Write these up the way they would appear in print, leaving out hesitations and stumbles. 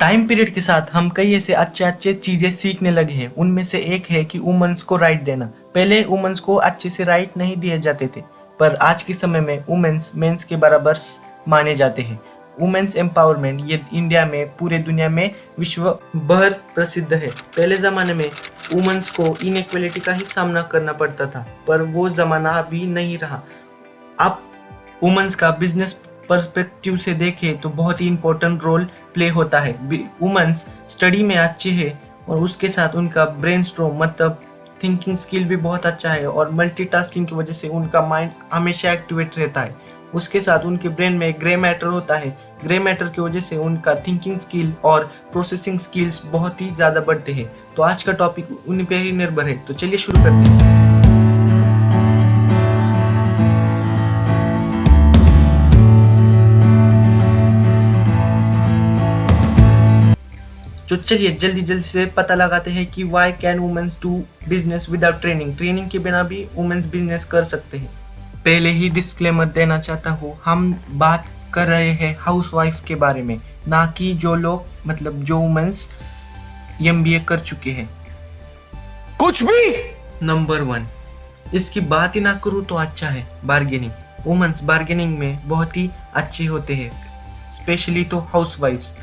Time period के साथ हम कई ऐसे अच्छे अच्छे चीज़ें सीखने लगे हैं। उनमें से एक है कि वुमेन्स को राइट देना। पहले वुमेन्स को अच्छे से राइट नहीं दिए जाते थे, पर आज के समय में वुमेन्स मेंस के बराबर माने जाते हैं। वुमेन्स एम्पावरमेंट ये इंडिया में, पूरे दुनिया में विश्व भर प्रसिद्ध है। पहले ज़माने में वुमेन्स को इनइक्वलिटी का ही सामना करना पड़ता था, पर वो ज़माना अभी नहीं रहा। अब वुमेन्स का बिजनेस पर्सपेक्टिव से देखें तो बहुत ही इम्पोर्टेंट रोल प्ले होता है। वुमेन्स स्टडी में अच्छे हैं और उसके साथ उनका ब्रेन स्ट्रोम मतलब थिंकिंग स्किल भी बहुत अच्छा है, और मल्टीटास्किंग की वजह से उनका माइंड हमेशा एक्टिवेट रहता है। उसके साथ उनके ब्रेन में ग्रे मैटर होता है। ग्रे मैटर की वजह से उनका थिंकिंग स्किल और प्रोसेसिंग स्किल्स बहुत ही ज़्यादा बढ़ते हैं। तो आज का टॉपिक उन पे ही निर्भर है। तो चलिए शुरू करते हैं। तो चलिए जल्दी से पता लगाते हैं कि why can womens do business without training. Training के बिना भी वुमेन्स बिजनेस कर सकते हैं। पहले ही डिस्क्लेमर देना चाहता हूँ, हम बात कर रहे हैं हाउसवाइफ के बारे में, ना कि जो लोग मतलब जो वुमेन्स एमबीए कर चुके हैं। कुछ भी नंबर 1, इसकी बात ही ना करूँ तो अच्छा है, बार्गेनिंग। वुमेन्स बार्गेनिंग में बहुत ही अच्छे होते हैं, स्पेशली तो हाउसवाइफ्स।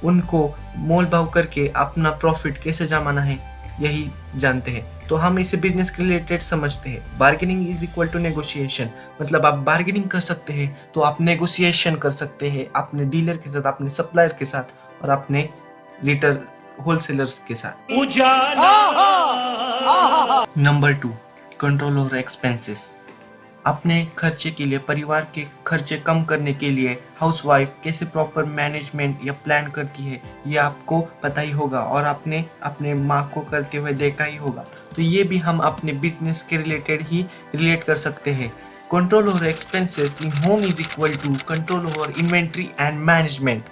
उनको मोल भाव करके अपना प्रॉफिट कैसे जमाना है यही जानते हैं। तो हम इसे बिजनेस के रिलेटेड समझते हैं। Bargaining is equal to negotiation, मतलब आप बार्गेनिंग कर सकते हैं तो आप नेगोशिएशन कर सकते हैं अपने डीलर के साथ, अपने सप्लायर के साथ और अपने रिटेल होलसेलर्स के साथ। Number 2, control over expenses. अपने खर्चे के लिए, परिवार के खर्चे कम करने के लिए हाउसवाइफ कैसे प्रॉपर मैनेजमेंट या प्लान करती है ये आपको पता ही होगा, और आपने अपने माँ को करते हुए देखा ही होगा। तो ये भी हम अपने बिजनेस के रिलेटेड ही रिलेट कर सकते हैं। Control over expenses in home is equal to control over inventory and management.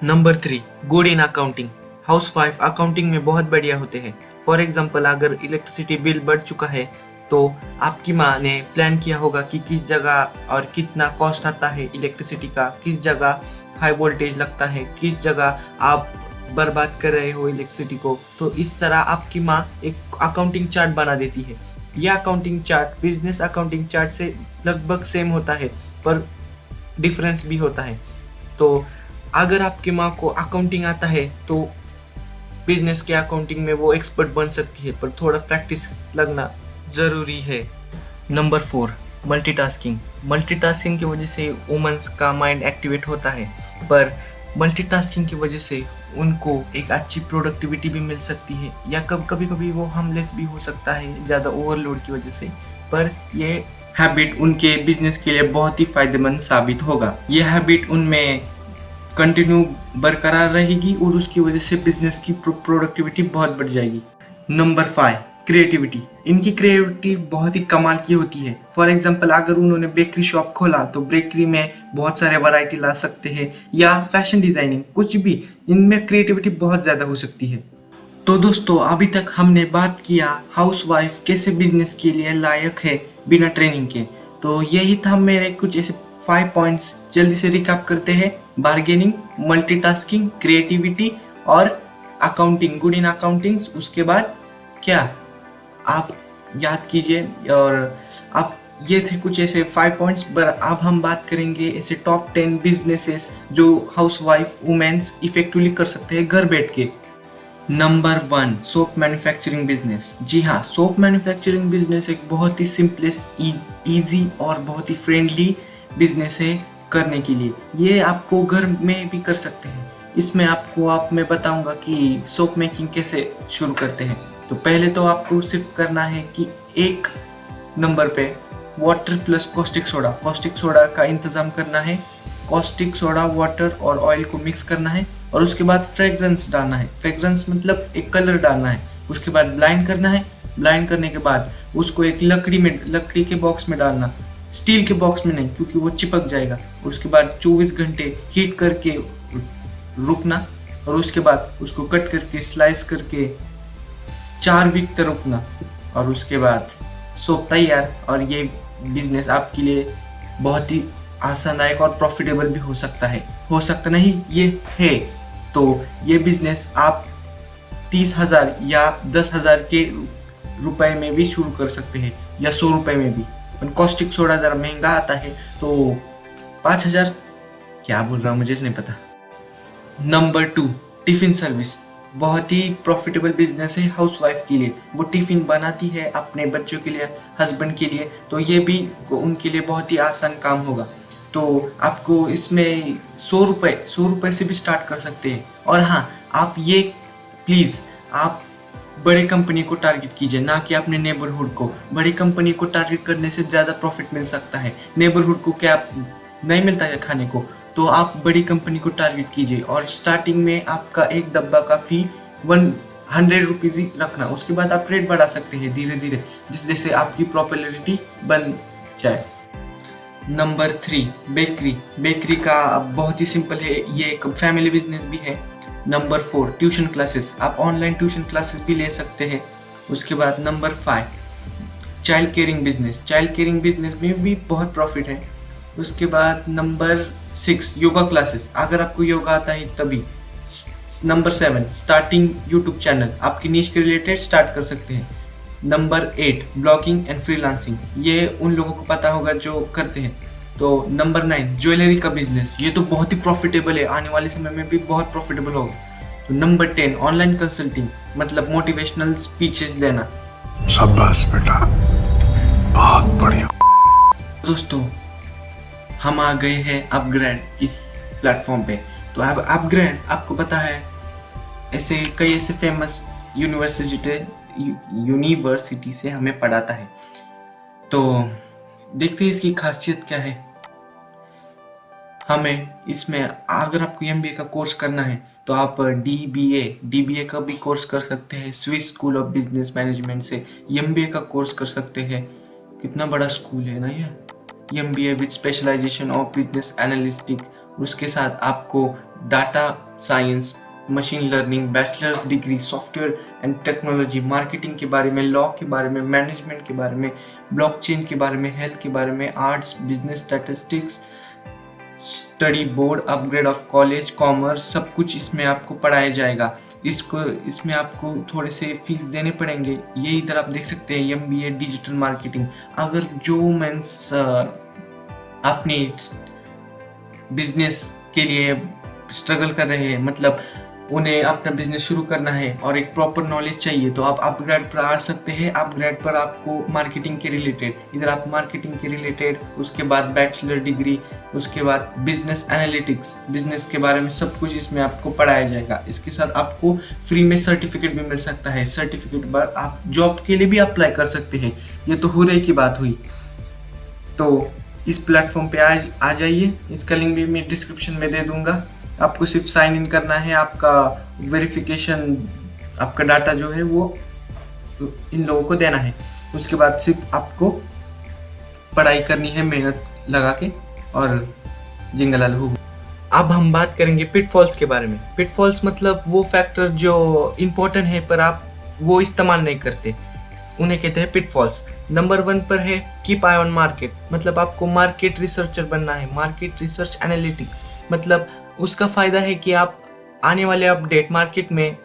Number 3, good in accounting. Housewife accounting में बहुत बढ़िया होते हैं। फॉर एग्जाम्पल, अगर इलेक्ट्रिसिटी बिल बढ़ चुका है तो आपकी माँ ने प्लान किया होगा कि किस जगह और कितना कॉस्ट आता है इलेक्ट्रिसिटी का, किस जगह हाई वोल्टेज लगता है, किस जगह आप बर्बाद कर रहे हो इलेक्ट्रिसिटी को। तो इस तरह आपकी माँ एक अकाउंटिंग चार्ट बना देती है। यह accounting chart business accounting chart से लगभग सेम होता है, पर डिफरेंस भी होता है। तो अगर आपकी माँ को अकाउंटिंग आता है तो बिजनेस के अकाउंटिंग में वो एक्सपर्ट बन सकती है, पर थोड़ा प्रैक्टिस लगना ज़रूरी है। Number 4, multitasking. मल्टीटास्किंग की वजह से वुमेन्स का माइंड एक्टिवेट होता है, पर मल्टीटास्किंग की वजह से उनको एक अच्छी प्रोडक्टिविटी भी मिल सकती है, या कभी कभी वो हार्मलेस भी हो सकता है ज़्यादा ओवरलोड की वजह से। पर ये हैबिट उनके बिजनेस के लिए बहुत ही फायदेमंद साबित होगा। ये हैबिट उनमें कंटिन्यू बरकरार रहेगी और उसकी वजह से बिजनेस की प्रोडक्टिविटी बहुत बढ़ जाएगी। Number 5, creativity. इनकी क्रिएटिविटी बहुत ही कमाल की होती है। फॉर एग्जांपल, अगर उन्होंने बेकरी शॉप खोला तो बेकरी में बहुत सारे वैरायटी ला सकते हैं, या फैशन डिज़ाइनिंग, कुछ भी, इनमें क्रिएटिविटी बहुत ज़्यादा हो सकती है। तो दोस्तों, अभी तक हमने बात किया हाउसवाइफ कैसे बिजनेस के लिए लायक है बिना ट्रेनिंग के। तो यही था मेरे कुछ ऐसे 5 पॉइंट्स। जल्दी से रिकैप करते हैं। बार्गेनिंग, मल्टीटास्किंग, क्रिएटिविटी और अकाउंटिंग, गुड इन अकाउंटिंग। उसके बाद क्या आप याद कीजिए। और अब ये थे कुछ ऐसे 5 पॉइंट्स, पर अब हम बात करेंगे ऐसे टॉप 10 बिजनेसेस जो हाउसवाइफ वुमेन्स इफेक्टिवली कर सकते हैं घर बैठ के। Number 1, soap manufacturing business. जी हाँ, सोप मैन्युफैक्चरिंग बिजनेस एक बहुत ही सिंपलेस्ट, ईजी और बहुत ही फ्रेंडली बिजनेस है करने के लिए। ये आपको घर में भी कर सकते हैं। इसमें आपको मैं बताऊंगा कि सोप मेकिंग कैसे शुरू करते हैं। तो पहले तो आपको सिर्फ करना है कि एक नंबर पे वाटर प्लस कॉस्टिक सोडा का इंतज़ाम करना है। कॉस्टिक सोडा, वाटर और ऑयल को मिक्स करना है, और उसके बाद फ्रेगरेंस डालना है। फ्रेगरेंस मतलब एक कलर डालना है। उसके बाद ब्लाइंड करना है। ब्लाइंड करने के बाद उसको एक लकड़ी के बॉक्स में डालना, स्टील के बॉक्स में नहीं, क्योंकि वो चिपक जाएगा। उसके बाद 24 घंटे हीट करके रुकना, और उसके बाद उसको कट करके स्लाइस करके 4 वीक तक रुकना, और उसके बाद सोप तैयार। और ये बिजनेस आपके लिए बहुत ही आसानदायक और प्रॉफिटेबल भी हो सकता है। हो सकता नहीं, ये है। तो ये बिजनेस आप 30,000 या 10,000 के रुपए में भी शुरू कर सकते हैं या 100 रुपए में भी। पर कॉस्टिक सोडा ज़रा महंगा आता है, तो 5,000 क्या बोल रहा हूँ मुझे नहीं पता। Number 2, tiffin service. बहुत ही प्रॉफिटेबल बिजनेस है हाउसवाइफ के लिए। वो टिफ़िन बनाती है अपने बच्चों के लिए, हस्बैंड के लिए, तो ये भी उनके लिए बहुत ही आसान काम होगा। तो आपको इसमें 100 रुपये से भी स्टार्ट कर सकते हैं। और हाँ, आप ये प्लीज़ आप बड़े कंपनी को टारगेट कीजिए, ना कि अपने नेबरहुड को। बड़ी कंपनी को टारगेट करने से ज़्यादा प्रॉफिट मिल सकता है। नेबरहुड को क्या नहीं मिलता है खाने को, तो आप बड़ी कंपनी को टारगेट कीजिए। और स्टार्टिंग में आपका एक डब्बा का फी 100 रुपीज़ ही रखना। उसके बाद आप रेट बढ़ा सकते हैं धीरे धीरे, जिससे आपकी पॉपुलैरिटी बन जाए। Number 3, bakery. बेकरी का बहुत ही सिंपल है, ये एक फैमिली बिजनेस भी है। Number 4, tuition classes. आप ऑनलाइन ट्यूशन क्लासेस भी ले सकते हैं। उसके बाद number 5, child caring business. Child caring business में भी बहुत प्रॉफिट है। उसके बाद नंबर 6, योगा क्लासेस। अगर आपको योगा आता है तभी। Number 7, starting YouTube channel. आपकी नीश के रिलेटेड स्टार्ट कर सकते हैं। Number 8, blogging and freelancing. ये उन लोगों को पता होगा जो करते हैं। तो नंबर 9, ज्वेलरी का बिजनेस। ये तो बहुत ही प्रॉफिटेबल है, आने वाले समय में भी बहुत प्रॉफिटेबल होगा। तो नंबर 10, ऑनलाइन कंसल्टिंग, मतलब मोटिवेशनल स्पीचेस देना। शाबाश बेटा, बहुत बढ़िया। दोस्तों, हम आ गए हैं अपग्रेड इस प्लेटफॉर्म पे। तो अब अपग्रेड आपको पता है ऐसे कई ऐसे फेमस यूनिवर्सिटी से हमें पढ़ाता है। तो देखते हैं इसकी खासियत क्या है। हमें इसमें अगर आपको MBA का कोर्स करना है तो आप DBA का भी कोर्स कर सकते हैं। Swiss school of business management से MBA का कोर्स कर सकते हैं। कितना बड़ा स्कूल है ना ये। MBA with specialisation of business analytics. उसके साथ आपको data science, machine learning, bachelor's degree, software and technology, marketing के बारे में, लॉ के बारे में, मैनेजमेंट के बारे में, ब्लॉकचेन के बारे में, हेल्थ के बारे में, arts, business, statistics, study board, upgrade of college, commerce, सब कुछ इसमें आपको पढ़ाया जाएगा। इसमें आपको थोड़े से फीस देने पड़ेंगे। ये इधर आप देख सकते हैं MBA डिजिटल मार्केटिंग। अगर जो मेंस अपने बिजनेस के लिए स्ट्रगल कर रहे हैं, मतलब उन्हें अपना बिजनेस शुरू करना है और एक प्रॉपर नॉलेज चाहिए, तो आप अपग्रेड पर आ सकते हैं। अपग्रेड पर आपको मार्केटिंग के रिलेटेड, इधर आप मार्केटिंग के रिलेटेड, उसके बाद बैचलर डिग्री, उसके बाद बिजनेस एनालिटिक्स, बिजनेस के बारे में सब कुछ इसमें आपको पढ़ाया जाएगा। इसके साथ आपको फ्री में सर्टिफिकेट भी मिल सकता है। सर्टिफिकेट पर आप जॉब के लिए भी अप्लाई कर सकते हैं। ये तो हो रही की बात हुई। तो इस प्लेटफॉर्म पे आ जाइए। इसका लिंक भी मैं डिस्क्रिप्शन में दे दूंगा। आपको सिर्फ साइन इन करना है, आपका वेरिफिकेशन, आपका डाटा जो है वो इन लोगों को देना है। उसके बाद सिर्फ आपको पढ़ाई करनी है मेहनत लगा के और जिंगलाल हु। अब हम बात करेंगे पिटफॉल्स के बारे में। पिटफॉल्स मतलब वो फैक्टर जो इम्पोर्टेंट है पर आप वो इस्तेमाल नहीं करते, उन्हें कहते हैं पिटफॉल्स। नंबर 1 पर है कीप आई ऑन मार्केट, मतलब आपको मार्केट रिसर्चर बनना है। मार्केट रिसर्च एनालिटिक्स मतलब उसका फ़ायदा है कि आप आने वाले अपडेट मार्केट में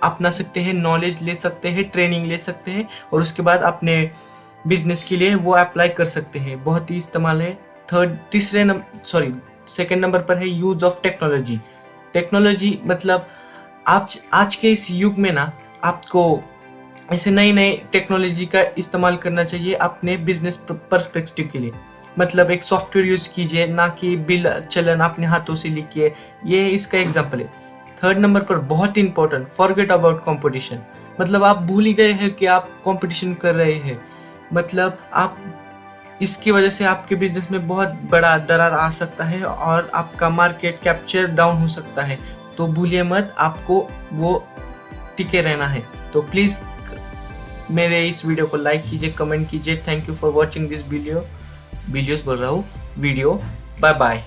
अपना सकते हैं, नॉलेज ले सकते हैं, ट्रेनिंग ले सकते हैं और उसके बाद अपने बिजनेस के लिए वो अप्लाई कर सकते हैं। बहुत ही इस्तेमाल है। सेकंड नंबर पर है यूज ऑफ टेक्नोलॉजी। टेक्नोलॉजी मतलब आज के इस युग में ना आपको ऐसे नई नई टेक्नोलॉजी का इस्तेमाल करना चाहिए अपने बिजनेस पर्सपेक्टिव के लिए। मतलब एक सॉफ्टवेयर यूज कीजिए, ना कि बिल चलन अपने हाथों से लिखिए। ये इसका एग्जांपल है। थर्ड नंबर पर बहुत ही इंपॉर्टेंट, फॉरगेट अबाउट कंपटीशन। मतलब आप भूल ही गए हैं कि आप कंपटीशन कर रहे हैं। मतलब आप इसकी वजह से आपके बिजनेस में बहुत बड़ा दरार आ सकता है और आपका मार्केट कैप्चर डाउन हो सकता है। तो भूलिए मत, आपको वो टिके रहना है। तो प्लीज़ मेरे इस वीडियो को लाइक कीजिए, कमेंट कीजिए। Thank you for watching this video. Bye bye.